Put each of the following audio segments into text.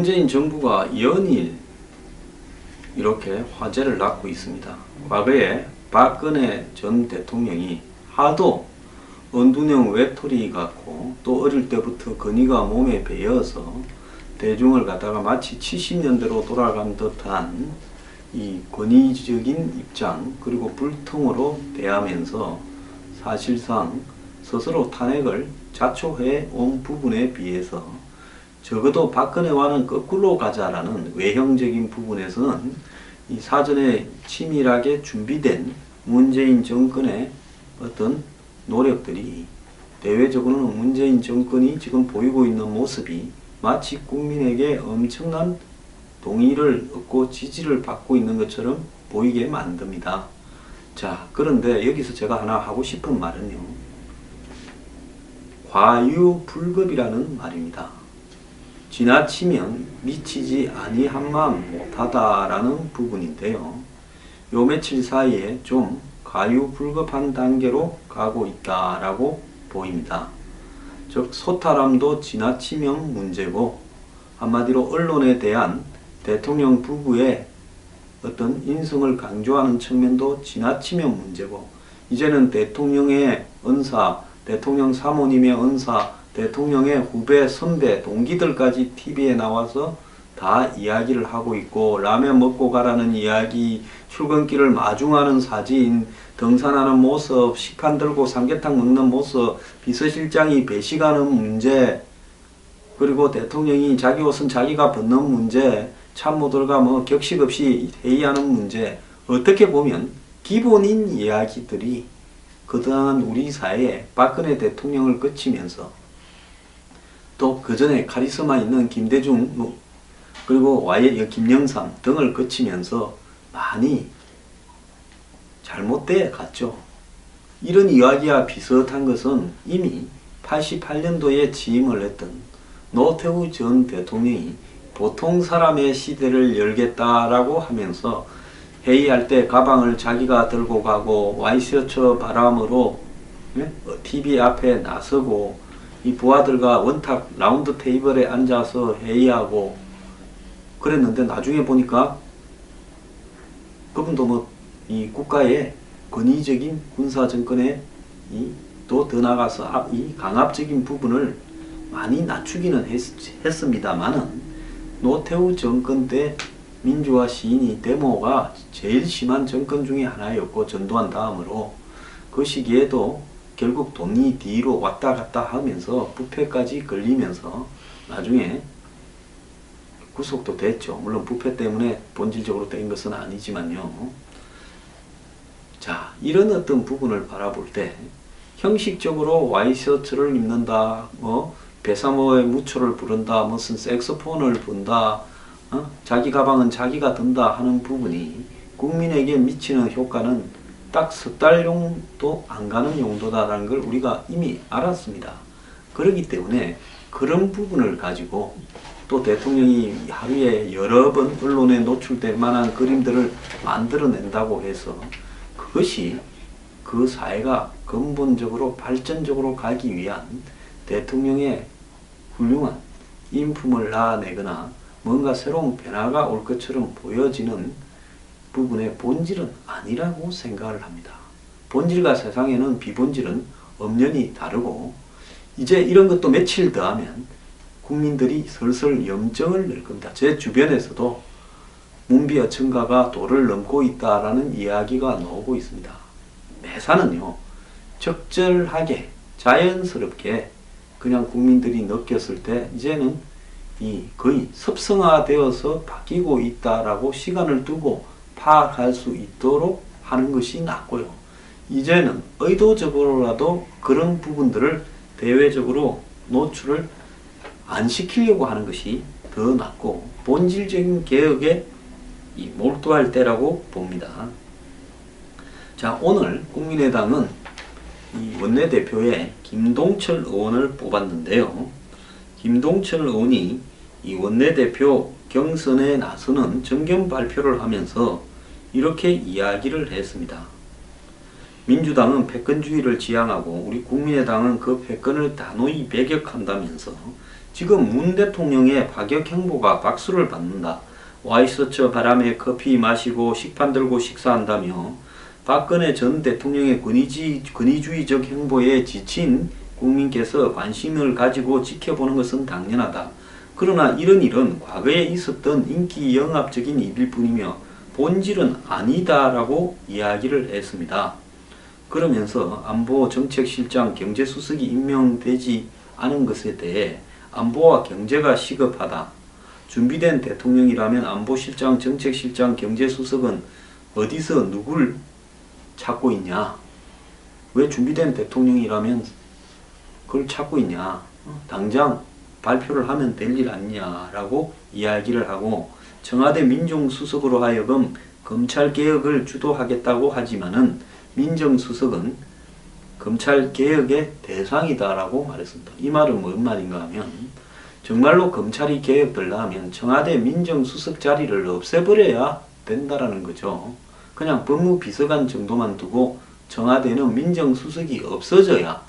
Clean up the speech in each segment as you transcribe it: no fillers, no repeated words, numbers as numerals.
문재인 정부가 연일 이렇게 화제를 낳고 있습니다. 과거에 박근혜 전 대통령이 하도 언둔형 외톨이 같고 또 어릴 때부터 건의가 몸에 배어서 대중을 갖다가 마치 70년대로 돌아간 듯한 이 권위적인 입장 그리고 불통으로 대하면서 사실상 스스로 탄핵을 자초해 온 부분에 비해서 적어도 박근혜와는 거꾸로 가자라는 외형적인 부분에서는 이 사전에 치밀하게 준비된 문재인 정권의 어떤 노력들이 대외적으로는 문재인 정권이 지금 보이고 있는 모습이 마치 국민에게 엄청난 동의를 얻고 지지를 받고 있는 것처럼 보이게 만듭니다. 자, 그런데 여기서 제가 하나 하고 싶은 말은요. 과유불급이라는 말입니다. 지나치면 미치지 아니한 마음 못하다라는 부분인데요. 요 며칠 사이에 좀 과유불급한 단계로 가고 있다라고 보입니다. 즉 소탈함도 지나치면 문제고 한마디로 언론에 대한 대통령 부부의 어떤 인성을 강조하는 측면도 지나치면 문제고 이제는 대통령의 언사, 대통령 사모님의 언사, 대통령의 후배, 선배, 동기들까지 TV에 나와서 다 이야기를 하고 있고 라면 먹고 가라는 이야기, 출근길을 마중하는 사진, 등산하는 모습, 식판 들고 삼계탕 먹는 모습, 비서실장이 배식하는 문제, 그리고 대통령이 자기 옷은 자기가 벗는 문제, 참모들과 뭐 격식 없이 회의하는 문제, 어떻게 보면 기본인 이야기들이 그동안 우리 사회에 박근혜 대통령을 거치면서 또 그 전에 카리스마 있는 김대중 그리고 김영삼 등을 거치면서 많이 잘못돼 갔죠. 이런 이야기와 비슷한 것은 이미 88년도에 취임을 했던 노태우 전 대통령이 보통 사람의 시대를 열겠다라고 하면서 회의할 때 가방을 자기가 들고 가고 와이셔츠 바람으로 TV 앞에 나서고 이 부하들과 원탁 라운드 테이블에 앉아서 회의하고 그랬는데 나중에 보니까 그분도 뭐 이 국가의 권위적인 군사정권에 또 더 나가서 이 강압적인 부분을 많이 낮추기는 했습니다만은 노태우 정권 때 민주화 시인이 데모가 제일 심한 정권 중에 하나였고 전두환 다음으로 그 시기에도 결국 돈이 뒤로 왔다 갔다 하면서 부패까지 걸리면서 나중에 구속도 됐죠. 물론 부패 때문에 본질적으로 된 것은 아니지만요. 자, 이런 어떤 부분을 바라볼 때 형식적으로 와이셔츠를 입는다, 뭐 배사모의 무초를 부른다, 무슨 색소폰을 분다, 자기 가방은 자기가 든다 하는 부분이 국민에게 미치는 효과는 딱 석 달용도 안 가는 용도다라는 걸 우리가 이미 알았습니다. 그렇기 때문에 그런 부분을 가지고 또 대통령이 하루에 여러 번 언론에 노출될 만한 그림들을 만들어낸다고 해서 그것이 그 사회가 근본적으로 발전적으로 가기 위한 대통령의 훌륭한 인품을 낳아내거나 뭔가 새로운 변화가 올 것처럼 보여지는 부분의 본질은 아니라고 생각을 합니다. 본질과 세상에는 비본질은 엄연히 다르고 이제 이런 것도 며칠 더 하면 국민들이 슬슬 염증을 낼 겁니다. 제 주변에서도 문비어천가가 도를 넘고 있다라는 이야기가 나오고 있습니다. 매사는요 적절하게 자연스럽게 그냥 국민들이 느꼈을 때 이제는 이 거의 습성화되어서 바뀌고 있다라고 시간을 두고 파악할 수 있도록 하는 것이 낫고요. 이제는 의도적으로라도 그런 부분들을 대외적으로 노출을 안 시키려고 하는 것이 더 낫고 본질적인 개혁에 몰두할 때라고 봅니다. 자, 오늘 국민의당은 이 원내대표에 김동철 의원을 뽑았는데요. 김동철 의원이 이 원내대표 경선에 나서는 정견 발표를 하면서 이렇게 이야기를 했습니다. 민주당은 패권주의를 지향하고 우리 국민의당은 그 패권을 단호히 배격한다면서 지금 문 대통령의 파격 행보가 박수를 받는다. 와이셔츠 바람에 커피 마시고 식판 들고 식사한다며 박근혜 전 대통령의 권위주의적 행보에 지친 국민께서 관심을 가지고 지켜보는 것은 당연하다. 그러나 이런 일은 과거에 있었던 인기 영합적인 일일 뿐이며 본질은 아니다라고 이야기를 했습니다. 그러면서 안보 정책실장 경제수석이 임명되지 않은 것에 대해 안보와 경제가 시급하다. 준비된 대통령이라면 안보실장, 정책실장, 경제수석은 어디서 누굴 찾고 있냐? 왜 준비된 대통령이라면 그걸 찾고 있냐? 당장 발표를 하면 될 일 아니냐라고 이야기를 하고 청와대 민정수석으로 하여금 검찰개혁을 주도하겠다고 하지만은 민정수석은 검찰개혁의 대상이다라고 말했습니다. 이 말은 뭔 말인가 하면 정말로 검찰이 개혁되려면 청와대 민정수석 자리를 없애버려야 된다라는 거죠. 그냥 법무비서관 정도만 두고 청와대는 민정수석이 없어져야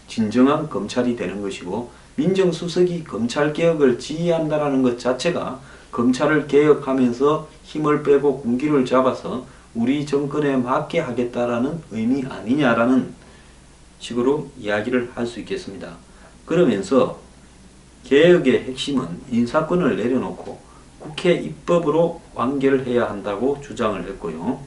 진정한 검찰이 되는 것이고 민정수석이 검찰개혁을 지휘한다라는 것 자체가 검찰을 개혁하면서 힘을 빼고 군기를 잡아서 우리 정권에 맞게 하겠다라는 의미 아니냐라는 식으로 이야기를 할 수 있겠습니다. 그러면서 개혁의 핵심은 인사권을 내려놓고 국회 입법으로 완결해야 한다고 주장을 했고요.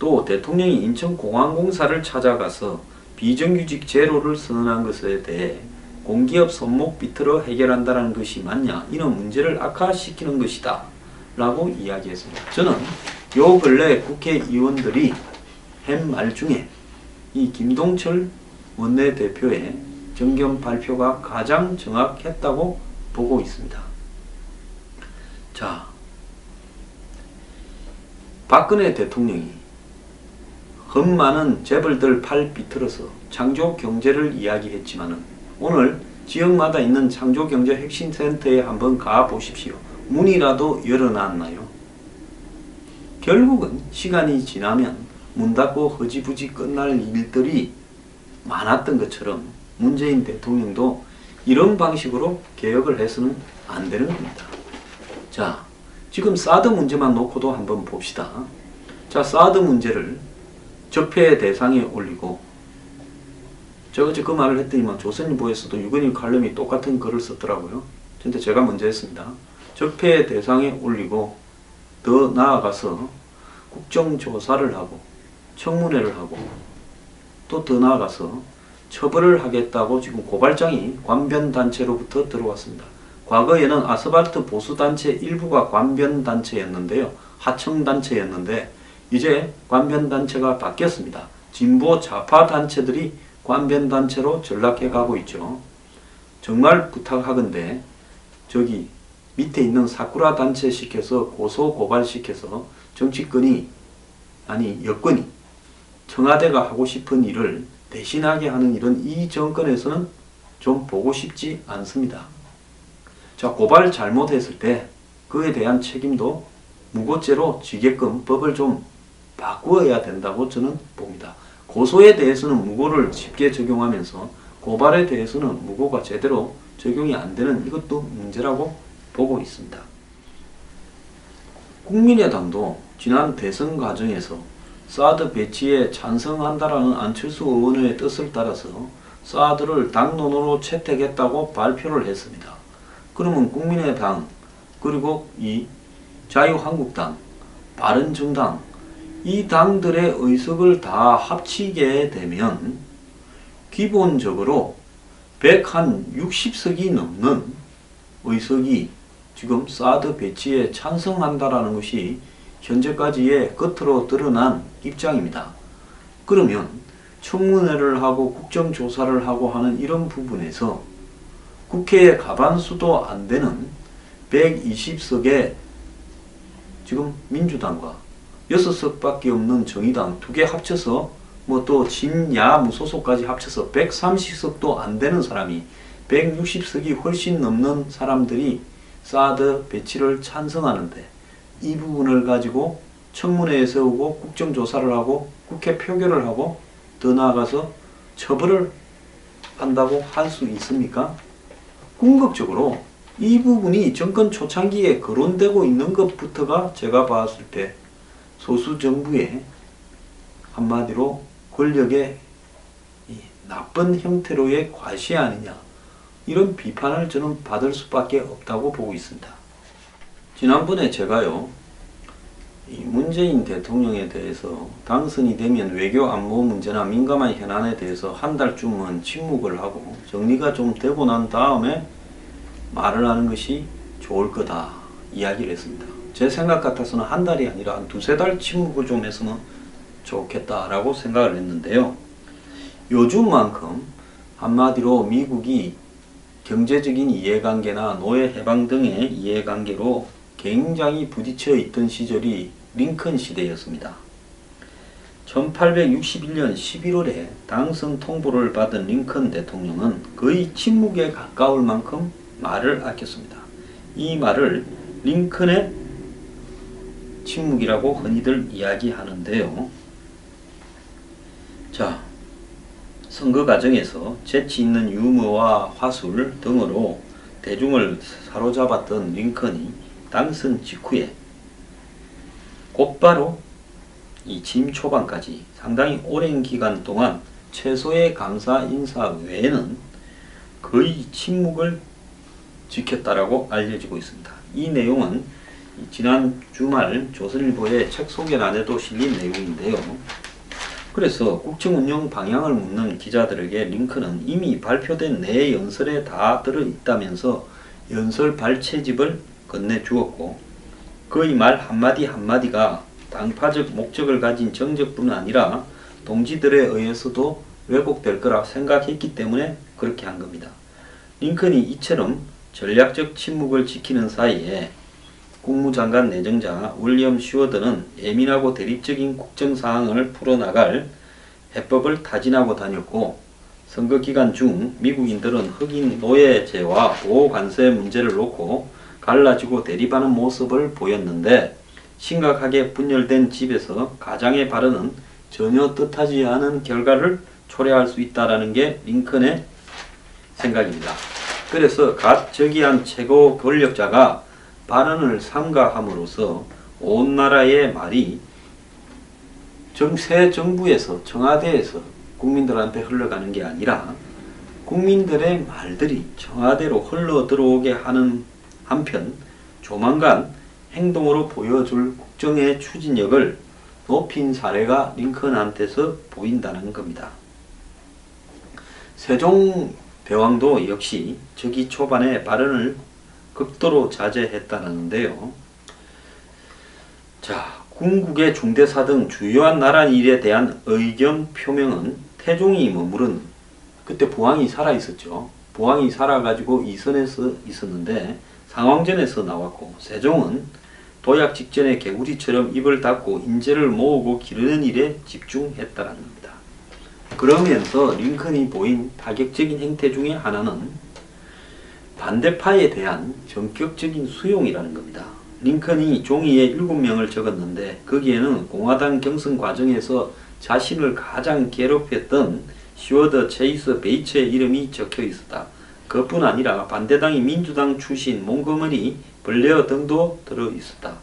또 대통령이 인천공항공사를 찾아가서 비정규직 제로를 선언한 것에 대해 공기업 손목 비틀어 해결한다는 것이 맞냐? 이는 문제를 악화시키는 것이다 라고 이야기했습니다. 저는 요 근래 국회의원들이 한 말 중에 이 김동철 원내대표의 정견 발표가 가장 정확했다고 보고 있습니다. 자, 박근혜 대통령이 흠많은 재벌들 팔 비틀어서 창조경제를 이야기했지만은 오늘 지역마다 있는 창조경제 핵심센터에 한번 가보십시오. 문이라도 열어놨나요? 결국은 시간이 지나면 문 닫고 허지부지 끝날 일들이 많았던 것처럼 문재인 대통령도 이런 방식으로 개혁을 해서는 안 되는 겁니다. 자, 지금 사드 문제만 놓고도 한번 봅시다. 자, 사드 문제를 적폐 대상에 올리고 제가 그 말을 했더니만 조선일보에서도 유근일 칼럼이 똑같은 글을 썼더라고요. 근데 제가 먼저 했습니다. 적폐 대상에 올리고 더 나아가서 국정조사를 하고 청문회를 하고 또 더 나아가서 처벌을 하겠다고 지금 고발장이 관변단체로부터 들어왔습니다. 과거에는 아스팔트 보수단체 일부가 관변단체였는데요. 하청단체였는데 이제 관변단체가 바뀌었습니다. 진보 좌파단체들이 관변단체로 전락해 가고 있죠. 정말 부탁하건대 저기 밑에 있는 사쿠라 단체 시켜서 고소 고발시켜서 정치권이 아니 여권이 청와대가 하고 싶은 일을 대신하게 하는 일은 이 정권에서는 좀 보고 싶지 않습니다. 자, 고발 잘못했을 때 그에 대한 책임도 무고죄로 지게끔 법을 좀 바꾸어야 된다고 저는 봅니다. 고소에 대해서는 무고를 쉽게 적용하면서 고발에 대해서는 무고가 제대로 적용이 안 되는 이것도 문제라고 보고 있습니다. 국민의당도 지난 대선 과정에서 사드 배치에 찬성한다라는 안철수 의원의 뜻을 따라서 사드를 당론으로 채택했다고 발표를 했습니다. 그러면 국민의당 그리고 이 자유한국당, 바른정당 이 당들의 의석을 다 합치게 되면 기본적으로 160석이 넘는 의석이 지금 사드 배치에 찬성한다라는 것이 현재까지의 겉으로 드러난 입장입니다. 그러면 청문회를 하고 국정조사를 하고 하는 이런 부분에서 국회에 가반수도 안 되는 120석에 지금 민주당과 6석밖에 없는 정의당 두 개 합쳐서 뭐 또 진야 무소속까지 합쳐서 130석도 안 되는 사람이 160석이 훨씬 넘는 사람들이 사드 배치를 찬성하는데 이 부분을 가지고 청문회에 세우고 국정조사를 하고 국회 표결을 하고 더 나아가서 처벌을 한다고 할 수 있습니까? 궁극적으로 이 부분이 정권 초창기에 거론되고 있는 것부터가 제가 봤을 때 소수 정부의 한마디로 권력의 나쁜 형태로의 과시 아니냐, 이런 비판을 저는 받을 수밖에 없다고 보고 있습니다. 지난번에 제가요, 이 문재인 대통령에 대해서 당선이 되면 외교 안보 문제나 민감한 현안에 대해서 한 달쯤은 침묵을 하고 정리가 좀 되고 난 다음에 말을 하는 것이 좋을 거다 이야기를 했습니다. 제 생각 같아서는 한 달이 아니라 한 두세 달 침묵을 좀 했으면 좋겠다라고 생각을 했는데요. 요즘만큼 한마디로 미국이 경제적인 이해관계나 노예 해방 등의 이해관계로 굉장히 부딪혀 있던 시절이 링컨 시대였습니다. 1861년 11월에 당선 통보를 받은 링컨 대통령은 거의 침묵에 가까울 만큼 말을 아꼈습니다. 이 말을 링컨의 침묵이라고 흔히들 이야기하는데요. 자, 선거 과정에서 재치 있는 유머와 화술 등으로 대중을 사로잡았던 링컨이 당선 직후에 곧바로 이 취임 초반까지 상당히 오랜 기간 동안 최소의 감사 인사 외에는 거의 침묵을 지켰다라고 알려지고 있습니다. 이 내용은 지난 주말 조선일보의 책 소개란에도 실린 내용인데요. 그래서 국정 운영 방향을 묻는 기자들에게 링컨은 이미 발표된 내 연설에 다 들어있다면서 연설 발췌집을 건네주었고, 그의 말 한마디 한마디가 당파적 목적을 가진 정적뿐 아니라 동지들에 의해서도 왜곡될 거라 생각했기 때문에 그렇게 한 겁니다. 링컨이 이처럼 전략적 침묵을 지키는 사이에 국무장관 내정자 윌리엄 슈어드는 예민하고 대립적인 국정사항을 풀어나갈 해법을 타진하고 다녔고, 선거 기간 중 미국인들은 흑인 노예제와 보호관세 문제를 놓고 갈라지고 대립하는 모습을 보였는데, 심각하게 분열된 집에서 가장의 발언은 전혀 뜻하지 않은 결과를 초래할 수 있다는 게 링컨의 생각입니다. 그래서 갓 즉위한 최고 권력자가 발언을 삼가함으로써 온 나라의 말이 새 정부에서 청와대에서 국민들한테 흘러가는 게 아니라 국민들의 말들이 청와대로 흘러 들어오게 하는 한편 조만간 행동으로 보여줄 국정의 추진력을 높인 사례가 링컨한테서 보인다는 겁니다. 세종대왕도 역시 즉위 초반에 발언을 극도로 자제했다는데요. 자, 궁극의 중대사 등 주요한 나라 일에 대한 의견 표명은 태종이 머무른, 그때 보왕이 살아있었죠. 보왕이 살아가지고 이선에서 있었는데 상왕전에서 나왔고, 세종은 도약 직전에 개구리처럼 입을 닫고 인재를 모으고 기르는 일에 집중했다는 겁니다. 그러면서 링컨이 보인 파격적인 행태 중에 하나는 반대파에 대한 전격적인 수용이라는 겁니다. 링컨이 종이에 7명을 적었는데 거기에는 공화당 경선 과정에서 자신을 가장 괴롭혔던 슈어더 체이스 베이처의 이름이 적혀 있었다. 그뿐 아니라 반대당이 민주당 출신 몽고머리 블레어 등도 들어 있었다.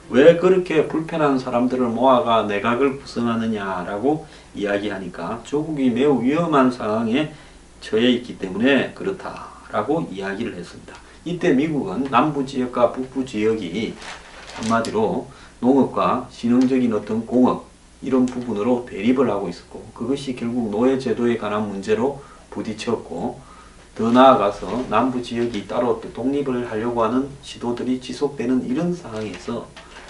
왜 그렇게 불편한 사람들을 모아가 내각을 구성하느냐라고 이야기하니까 조국이 매우 위험한 상황에 처해 있기 때문에 그렇다라고 이야기를 했습니다. 이때 미국은 남부지역과 북부지역이 한마디로 농업과 신흥적인 어떤 공업 이런 부분으로 대립을 하고 있었고, 그것이 결국 노예제도에 관한 문제로 부딪혔고, 더 나아가서 남부지역이 따로 또 독립을 하려고 하는 시도들이 지속되는 이런 상황에서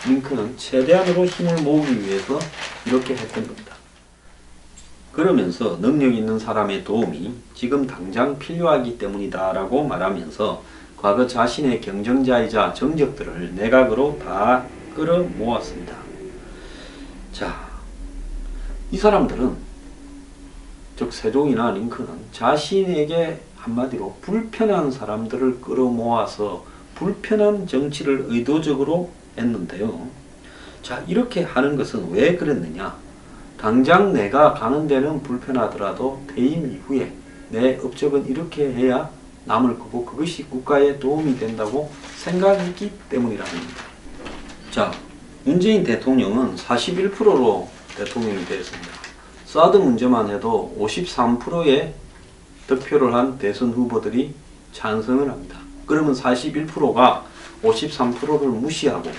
링컨은 최대한으로 힘을 모으기 위해서 이렇게 했던 겁니다. 그러면서 능력 있는 사람의 도움이 지금 당장 필요하기 때문이다 라고 말하면서 과거 자신의 경쟁자이자 정적들을 내각으로 다 끌어모았습니다. 자, 이 사람들은, 즉 세종이나 링컨은 자신에게 한마디로 불편한 사람들을 끌어모아서 불편한 정치를 의도적으로 했는데요. 자, 이렇게 하는 것은 왜 그랬느냐? 당장 내가 가는 데는 불편하더라도 퇴임 이후에 내 업적은 이렇게 해야 남을 거고 그것이 국가에 도움이 된다고 생각했기 때문이라는 겁니다. 자, 문재인 대통령은 41%로 대통령이 되었습니다. 사드 문제만 해도 53%의 득표를 한 대선 후보들이 찬성을 합니다. 그러면 41%가 53%를 무시하고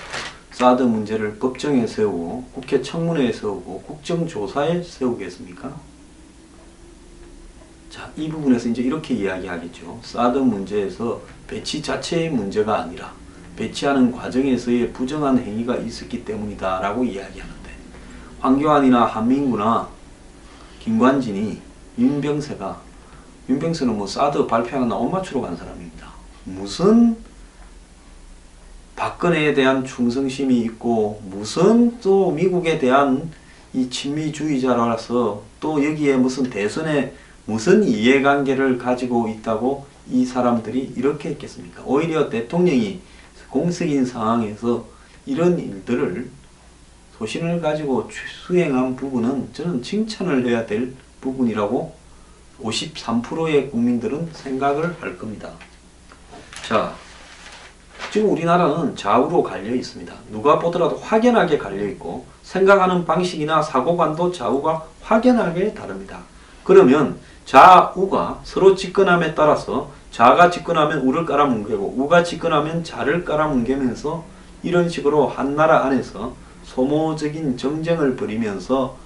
사드 문제를 법정에 세우고 국회 청문회에 세우고 국정조사에 세우겠습니까? 자, 이 부분에서 이제 이렇게 이야기하겠죠. 사드 문제에서 배치 자체의 문제가 아니라 배치하는 과정에서의 부정한 행위가 있었기 때문이다 라고 이야기하는데, 황교안이나 한민구나 김관진이 윤병세는 뭐 사드 발표하는 날 옷 맞추러 간 사람입니다. 무슨 박근혜에 대한 충성심이 있고 무슨 또 미국에 대한 이 친미주의자라서 또 여기에 무슨 대선에 무슨 이해관계를 가지고 있다고 이 사람들이 이렇게 했겠습니까? 오히려 대통령이 공석인 상황에서 이런 일들을 소신을 가지고 수행한 부분은 저는 칭찬을 해야 될 부분이라고 53%의 국민들은 생각을 할 겁니다. 자, 지금 우리나라는 좌우로 갈려 있습니다. 누가 보더라도 확연하게 갈려 있고 생각하는 방식이나 사고관도 좌우가 확연하게 다릅니다. 그러면 좌우가 서로 집권함에 따라서 좌가 집권하면 우를 깔아뭉개고 우가 집권하면 좌를 깔아뭉개면서 이런 식으로 한 나라 안에서 소모적인 정쟁을 벌이면서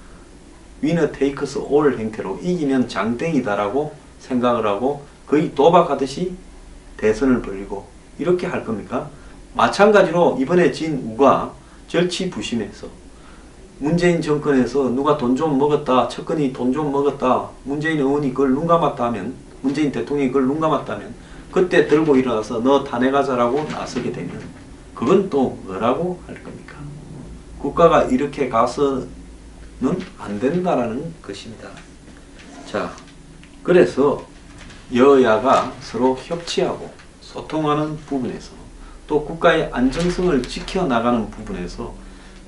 위너 테이크스 올 형태로 이기면 장땡이다라고 생각을 하고 거의 도박하듯이 대선을 벌이고 이렇게 할 겁니까? 마찬가지로 이번에 진 우가 절치부심해서 문재인 정권에서 누가 돈 좀 먹었다, 측근이 돈 좀 먹었다, 문재인 의원이 그걸 눈 감았다 하면, 문재인 대통령이 그걸 눈 감았다면 그때 들고 일어나서 너 탄핵하자라고 나서게 되면 그건 또 뭐라고 할 겁니까? 국가가 이렇게 가서는 안 된다라는 것입니다. 자, 그래서 여야가 서로 협치하고 소통하는 부분에서 또 국가의 안정성을 지켜나가는 부분에서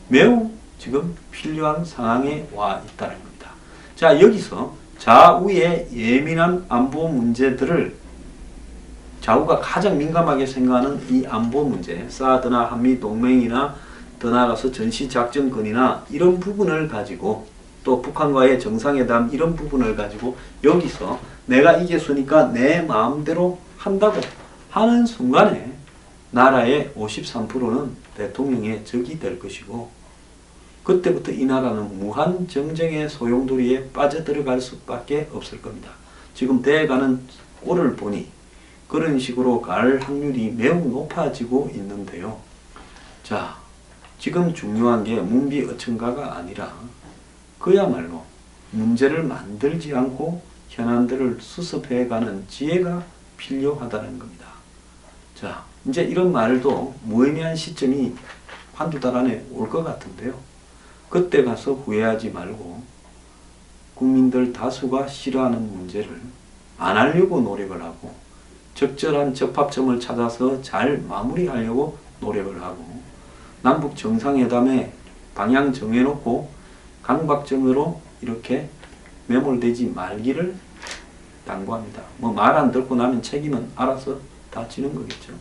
매우 지금 필요한 상황에 와 있다는 겁니다. 자, 여기서 좌우의 예민한 안보 문제들을 좌우가 가장 민감하게 생각하는 이 안보 문제, 사드나 한미동맹이나 더 나아가서 전시작전권이나 이런 부분을 가지고 또 북한과의 정상회담 이런 부분을 가지고 여기서 내가 이겼으니까 내 마음대로 한다고 하는 순간에 나라의 53%는 대통령의 적이 될 것이고 그때부터 이 나라는 무한 정쟁의 소용돌이에 빠져들어갈 수밖에 없을 겁니다. 지금 돼가는 꼴을 보니 그런 식으로 갈 확률이 매우 높아지고 있는데요. 자, 지금 중요한 게 문비어천가가 아니라 그야말로 문제를 만들지 않고 현안들을 수습해가는 지혜가 필요하다는 겁니다. 자, 이제 이런 말도 무의미한 시점이 한두 달 안에 올 것 같은데요. 그때 가서 후회하지 말고 국민들 다수가 싫어하는 문제를 안 하려고 노력을 하고 적절한 접합점을 찾아서 잘 마무리하려고 노력을 하고 남북 정상회담에 방향 정해놓고 강박정으로 이렇게 매몰되지 말기를 당부합니다. 뭐 말 안 듣고 나면 책임은 알아서 다 지는 거겠죠.